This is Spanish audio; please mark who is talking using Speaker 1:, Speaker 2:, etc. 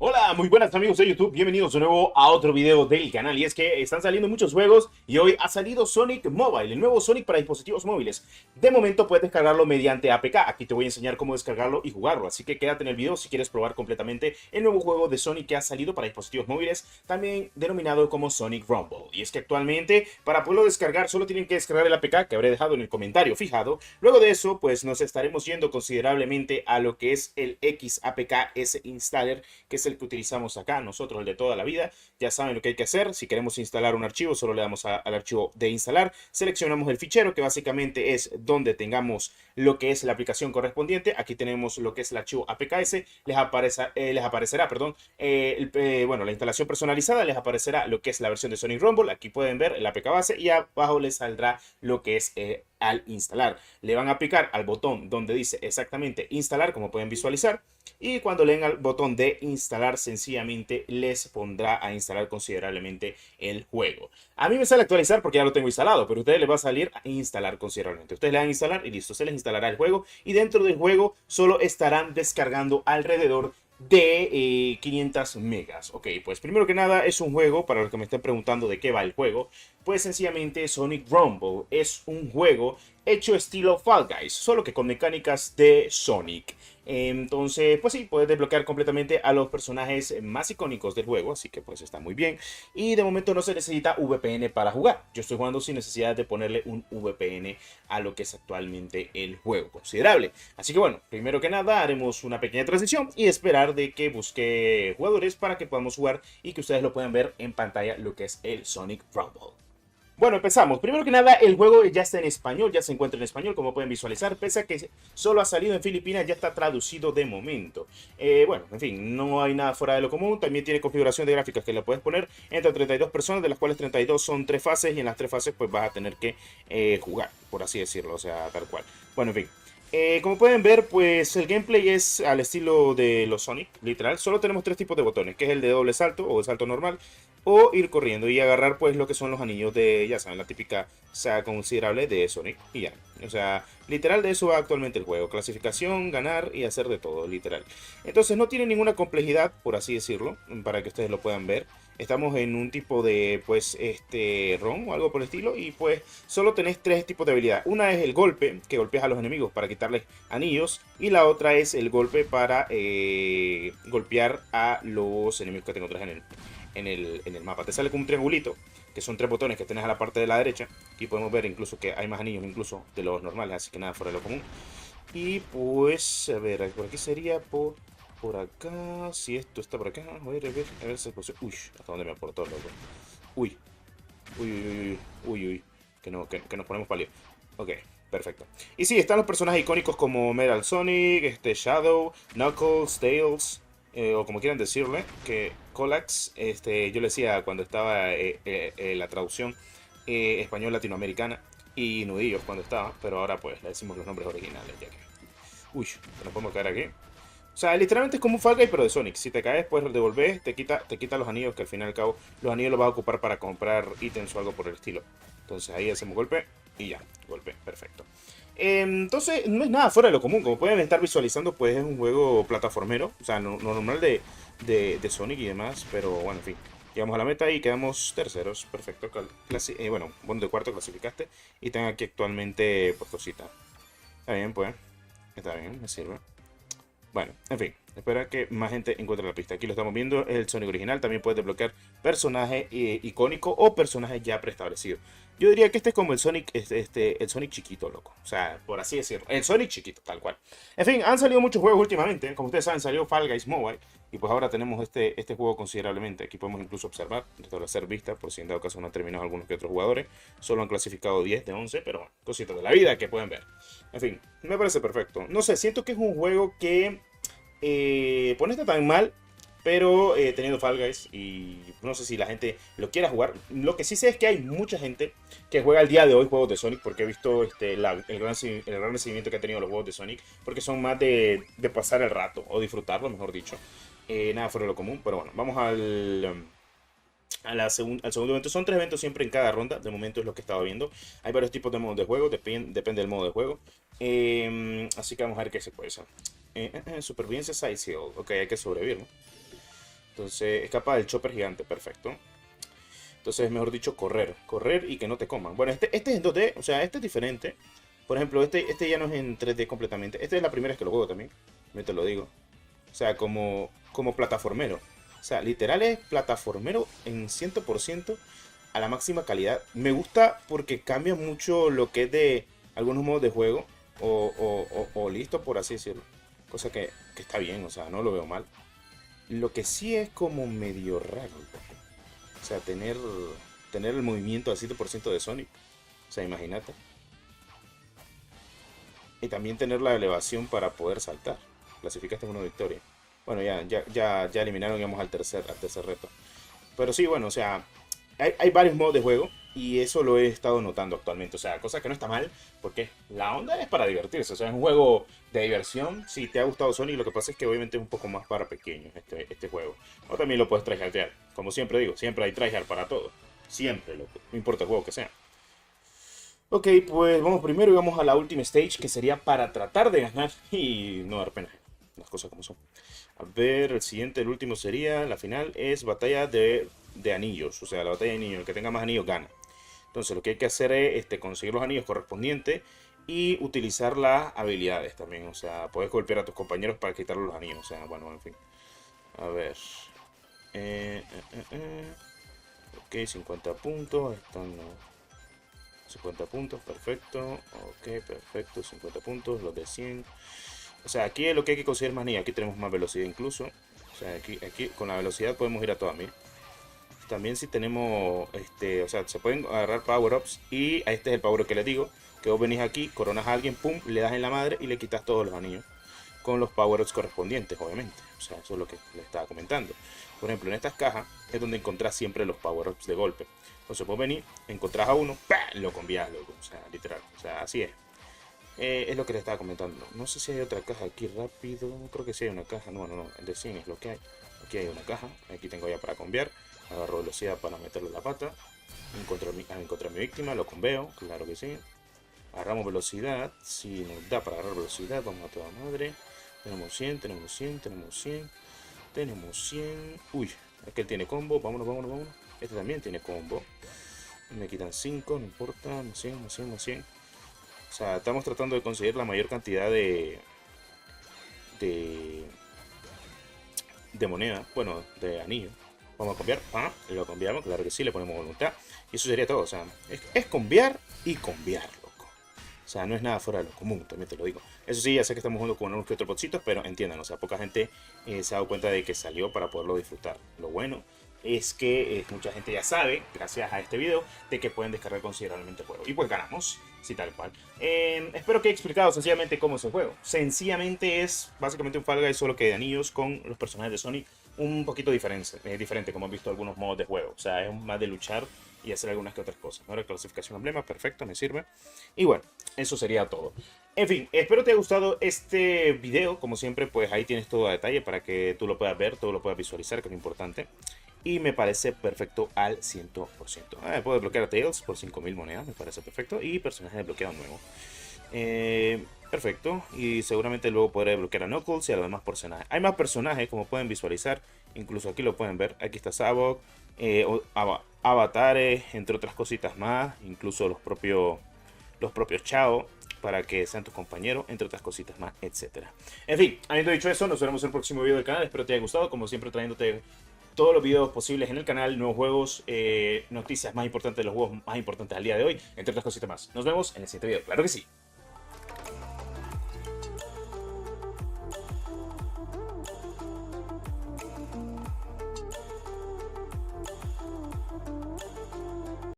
Speaker 1: Hola, muy buenas amigos de YouTube, bienvenidos de nuevo a otro video del canal. Y es que están saliendo muchos juegos y hoy ha salido Sonic Mobile, el nuevo Sonic para dispositivos móviles. De momento puedes descargarlo mediante APK, aquí te voy a enseñar cómo descargarlo y jugarlo, así que quédate en el video si quieres probar completamente el nuevo juego de Sonic que ha salido para dispositivos móviles, también denominado como Sonic Rumble. Y es que actualmente para poderlo descargar solo tienen que descargar el APK que habré dejado en el comentario fijado. Luego de eso pues nos estaremos yendo considerablemente a lo que es el XAPK S Installer, que es el que utilizamos acá, nosotros el de toda la vida. Ya saben lo que hay que hacer. Si queremos instalar un archivo, solo le damos al archivo de instalar, seleccionamos el fichero, que básicamente es donde tengamos lo que es la aplicación correspondiente. Aquí tenemos lo que es el archivo APKS, les aparecerá, perdón, bueno, la instalación personalizada, les aparecerá lo que es la versión de Sonic Rumble. Aquí pueden ver el APK base y abajo les saldrá lo que es al instalar. Le van a aplicar al botón donde dice exactamente instalar, como pueden visualizar, y cuando le den al botón de instalar, sencillamente les pondrá a instalar considerablemente el juego. A mí me sale actualizar porque ya lo tengo instalado, pero a ustedes les va a salir a instalar considerablemente. Ustedes le dan a instalar y listo, se les instalará el juego, y dentro del juego solo estarán descargando alrededor de 500 megas. Ok, pues primero que nada es un juego, para los que me estén preguntando de qué va el juego, pues sencillamente Sonic Rumble es un juego hecho estilo Fall Guys, solo que con mecánicas de Sonic. Entonces, pues sí, puedes desbloquear completamente a los personajes más icónicos del juego, así que pues está muy bien. Y de momento no se necesita VPN para jugar. Yo estoy jugando sin necesidad de ponerle un VPN a lo que es actualmente el juego, considerable. Así que bueno, primero que nada haremos una pequeña transición y esperar de que busque jugadores para que podamos jugar y que ustedes lo puedan ver en pantalla lo que es el Sonic Rumble. Bueno, empezamos. Primero que nada, el juego ya está en español, ya se encuentra en español, como pueden visualizar, pese a que solo ha salido en Filipinas, ya está traducido de momento. Bueno, en fin, no hay nada fuera de lo común. También tiene configuración de gráficas que le puedes poner entre 32 personas, de las cuales 32 son 3 fases, y en las 3 fases pues vas a tener que jugar, por así decirlo, o sea, tal cual. Bueno, en fin. Como pueden ver, pues el gameplay es al estilo de los Sonic, literal. Solo tenemos tres tipos de botones, que es el de doble salto o de salto normal, o ir corriendo y agarrar pues lo que son los anillos de, ya saben, la típica saga considerable de Sonic y ya. O sea, literal de eso va actualmente el juego. Clasificación, ganar y hacer de todo, literal. Entonces no tiene ninguna complejidad, por así decirlo, para que ustedes lo puedan ver. Estamos en un tipo de, pues, ROM o algo por el estilo. Y pues solo tenés tres tipos de habilidad. Una es el golpe, que golpeas a los enemigos para quitarles anillos. Y la otra es el golpe para golpear a los enemigos que te encuentras en el mapa. Te sale como un triangulito, que son tres botones que tenés a la parte de la derecha. Aquí podemos ver incluso que hay más anillos incluso de los normales, así que nada fuera de lo común. Y pues, a ver, por aquí sería por acá. Si esto está por acá, a ver si es posible. Uy, hasta dónde me aportó, loco. Uy, uy, uy, uy, uy, uy. Que nos ponemos pálidos. Ok, perfecto. Y sí, están los personajes icónicos como Metal Sonic, Shadow, Knuckles, Tails, o como quieran decirle, que Colax, yo le decía cuando estaba la traducción español latinoamericana, y Nudillos cuando estaba, pero ahora pues le decimos los nombres originales, ya que... Uy, que nos podemos caer aquí. O sea, literalmente es como un Fall Guy, pero de Sonic. Si te caes, pues devolvés, te quita los anillos, que al fin y al cabo los anillos los vas a ocupar para comprar ítems o algo por el estilo. Entonces ahí hacemos golpe y ya, golpe, perfecto. Entonces no es nada fuera de lo común. Como pueden estar visualizando, pues es un juego plataformero. O sea, no normal de Sonic y demás. Pero bueno, en fin. Llegamos a la meta y quedamos terceros. Perfecto. Bueno, vos de cuarto clasificaste. Y tengo aquí actualmente pues cosita. Está bien, pues. Está bien, me sirve. Bueno, en fin, espera que más gente encuentre la pista. Aquí lo estamos viendo, es el Sonic original. También puedes desbloquear personaje icónico o personaje ya preestablecido. Yo diría que este es como el Sonic, el Sonic chiquito, loco. O sea, por así decirlo. El Sonic chiquito, tal cual. En fin, han salido muchos juegos últimamente. Como ustedes saben, salió Fall Guys Mobile. Y pues ahora tenemos este juego considerablemente. Aquí podemos incluso observar, restablecer vista, por si en dado caso no han terminado algunos que otros jugadores. Solo han clasificado 10 de 11, pero bueno, cositas de la vida que pueden ver. En fin, me parece perfecto. No sé, siento que es un juego que pues no está tan mal, pero teniendo Fall Guys y no sé si la gente lo quiera jugar. Lo que sí sé es que hay mucha gente que juega al día de hoy juegos de Sonic, porque he visto el gran recibimiento que han tenido los juegos de Sonic, porque son más de pasar el rato o disfrutarlo, mejor dicho. Nada fuera de lo común, pero bueno, vamos al segundo evento. Son tres eventos siempre en cada ronda. De momento es lo que estaba viendo. Hay varios tipos de modos de juego. Depende del modo de juego. Así que vamos a ver qué se puede hacer. Supervivencia Side Hill. Ok, hay que sobrevivir, ¿no? Entonces escapa del chopper gigante, perfecto. Entonces, mejor dicho, correr y que no te coman. Bueno, este es en 2D, o sea, este es diferente. Por ejemplo, este ya no es en 3D completamente. Este es la primera vez que lo juego también, yo te lo digo. O sea, como plataformero. O sea, literal es plataformero en 100% a la máxima calidad. Me gusta porque cambia mucho lo que es de algunos modos de juego. O listo, por así decirlo. Cosa que está bien, o sea, no lo veo mal. Lo que sí es como medio raro un poco. O sea, tener el movimiento al 7% de Sonic. O sea, imagínate. Y también tener la elevación para poder saltar. Clasificaste en una victoria. Bueno, ya eliminaron, digamos, al tercer reto. Pero sí, bueno, o sea, hay varios modos de juego. Y eso lo he estado notando actualmente. O sea, cosa que no está mal. Porque la onda es para divertirse. O sea, es un juego de diversión. Si te ha gustado Sonic, lo que pasa es que obviamente es un poco más para pequeños este juego. O también lo puedes tryhardear. Como siempre digo, siempre hay tryhard para todo. Siempre, loco. No importa el juego que sea. Ok, pues vamos primero y vamos a la última stage, que sería para tratar de ganar y no dar pena. Las cosas como son. A ver, el siguiente, el último sería, la final es batalla de anillos. O sea, la batalla de anillos. El que tenga más anillos gana. Entonces lo que hay que hacer es conseguir los anillos correspondientes y utilizar las habilidades también. O sea, puedes golpear a tus compañeros para quitarle los anillos. O sea, bueno, en fin. A ver. Ok, 50 puntos. Están los 50 puntos, perfecto. Ok, perfecto, 50 puntos, los de 100. O sea, aquí es lo que hay que conseguir más anillos. Aquí tenemos más velocidad incluso. O sea, aquí con la velocidad podemos ir a toda 1000. También si tenemos, o sea, se pueden agarrar power-ups. Y este es el power que les digo. Que vos venís aquí, coronas a alguien, pum, le das en la madre y le quitas todos los anillos. Con los power-ups correspondientes, obviamente. O sea, eso es lo que les estaba comentando. Por ejemplo, en estas cajas es donde encontrás siempre los power-ups de golpe. Entonces vos venís, encontrás a uno, ¡pah!, lo convías, loco. O sea, literal. O sea, así es. Es lo que les estaba comentando. No sé si hay otra caja aquí rápido. Creo que sí hay una caja. No, el de 100 es lo que hay. Aquí hay una caja. Aquí tengo ya para cambiar. Agarro velocidad para meterle la pata. Encontré a mi víctima. Lo conveo. Claro que sí. Agarramos velocidad. Si nos da para agarrar velocidad, vamos a toda madre. Tenemos 100, tenemos 100, tenemos 100. Tenemos 100. Uy, es que él tiene combo. Vámonos, vámonos, vámonos. Este también tiene combo. Me quitan 5, no importa. Más 100, más 100, más 100. O sea, estamos tratando de conseguir la mayor cantidad de, de moneda. Bueno, de anillo. Vamos a cambiar. Ah, lo cambiamos. Claro que sí, le ponemos voluntad. Y eso sería todo. O sea, es cambiar y cambiar, loco. O sea, no es nada fuera de lo común, también te lo digo. Eso sí, ya sé que estamos jugando con unos que otros botsitos, pero entiendan, o sea, poca gente se ha dado cuenta de que salió para poderlo disfrutar. Lo bueno es que mucha gente ya sabe, gracias a este video, de que pueden descargar considerablemente el juego. Y pues ganamos, sí, tal cual. Espero que he explicado sencillamente cómo es el juego. Sencillamente es básicamente un Fall Guys, solo que de anillos con los personajes de Sonic un poquito diferente, como han visto algunos modos de juego. O sea, es más de luchar y hacer algunas que otras cosas. Ahora clasificación emblema, perfecto, me sirve. Y bueno, eso sería todo. En fin, espero te haya gustado este video. Como siempre, pues ahí tienes todo a detalle para que tú lo puedas ver, todo lo puedas visualizar, que es lo importante. Y me parece perfecto al 100%. Puedo desbloquear a Tails por 5000 monedas, me parece perfecto. Y personaje desbloqueado nuevo. Perfecto. Y seguramente luego podré desbloquear a Knuckles y a los demás personajes. Hay más personajes, como pueden visualizar. Incluso aquí lo pueden ver. Aquí está Sabok. Avatares, entre otras cositas más. Incluso los propios Chao, para que sean tus compañeros, entre otras cositas más, etcétera. En fin, habiendo dicho eso, nos veremos en el próximo video del canal. Espero te haya gustado, como siempre trayéndote todos los videos posibles en el canal, nuevos juegos, noticias más importantes de los juegos más importantes al día de hoy, entre otras cositas más. Nos vemos en el siguiente video, claro que sí.